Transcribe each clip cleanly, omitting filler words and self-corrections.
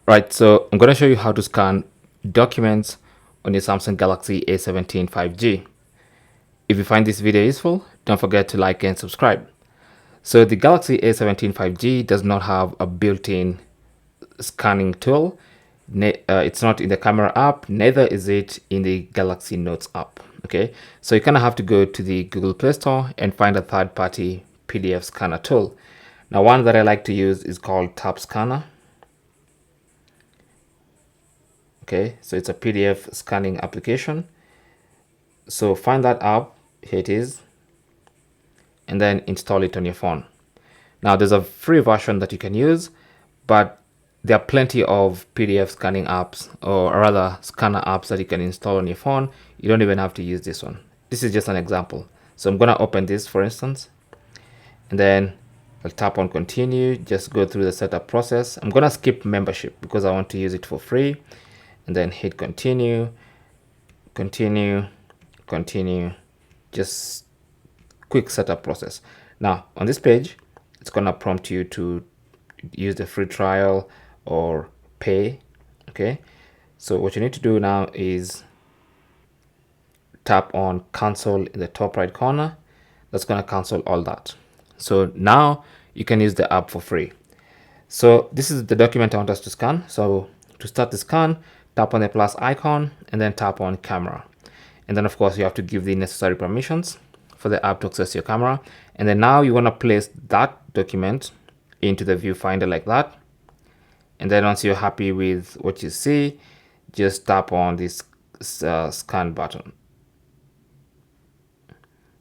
Right, so I'm going to show you how to scan documents on your Samsung Galaxy A17 5G. If you find this video useful, don't forget to like and subscribe. So the Galaxy A17 5G does not have a built-in scanning tool. It's not in the camera app, neither is it in the Galaxy Notes app. Okay, so you kind of have to go to the Google Play Store and find a third-party PDF scanner tool. Now, one that I like to use is called Tab Scanner. Okay, so it's a PDF scanning application. So find that app, here it is, and then install it on your phone. Now there's a free version that you can use, but there are plenty of PDF scanning apps, or rather scanner apps, that you can install on your phone. You don't even have to use this one. This is just an example. So I'm gonna open this, for instance, and then I'll tap on continue, just go through the setup process. I'm gonna skip membership because I want to use it for free, and then hit continue, continue, continue. Just quick setup process. Now on this page, it's gonna prompt you to use the free trial or pay. Okay, so what you need to do now is tap on cancel in the top right corner. That's gonna cancel all that. So now you can use the app for free. So this is the document I want us to scan. So to start the scan, tap on the plus icon and then tap on camera. And then of course you have to give the necessary permissions for the app to access your camera. And then now you want to place that document into the viewfinder like that. And then once you're happy with what you see, just tap on this scan button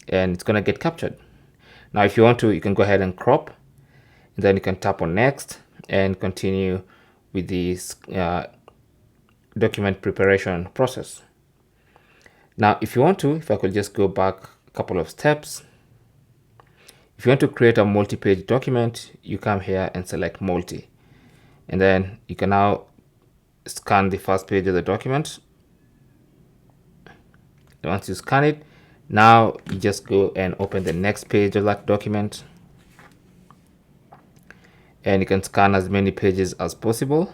and it's going to get captured. Now if you want to, you can go ahead and crop, and then you can tap on next and continue with this document preparation process. Now if you want to, if I could just go back a couple of steps, if you want to create a multi-page document, you come here and select multi, and then you can now scan the first page of the document. Once you scan it, now you just go and open the next page of that document, and you can scan as many pages as possible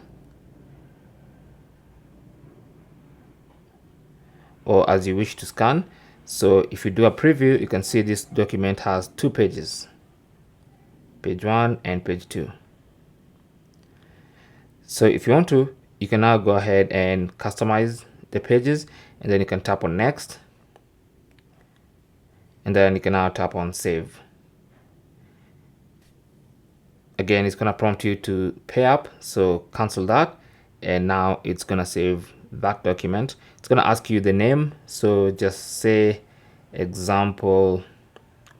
or as you wish to scan. So if you do a preview, you can see this document has 2 pages, page 1 and page 2. So if you want to, you can now go ahead and customize the pages, and then you can tap on next, and then you can now tap on save. Again, it's going to prompt you to pay up, so cancel that, and now it's going to save that document. It's going to ask you the name, so just say example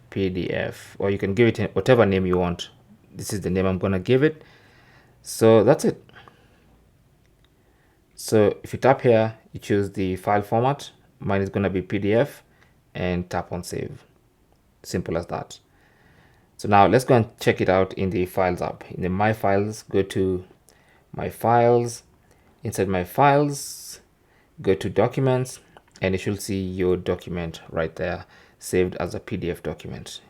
PDF, or you can give it whatever name you want. This is the name I'm going to give it. So that's it. So if you tap here, you choose the file format. Mine is going to be PDF, and tap on save. Simple as that. So now let's go and check it out in the Files app. In the My Files, go to My Files. Inside My Files, go to Documents, and you should see your document right there, saved as a PDF document.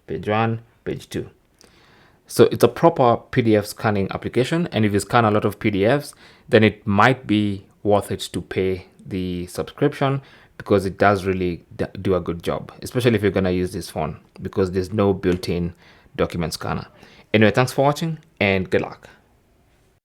Page 1, page 2. So it's a proper PDF scanning application, and if you scan a lot of PDFs, then it might be worth it to pay the subscription, because it does really do a good job, especially if you're going to use this phone, because there's no built-in document scanner. Anyway, thanks for watching and good luck.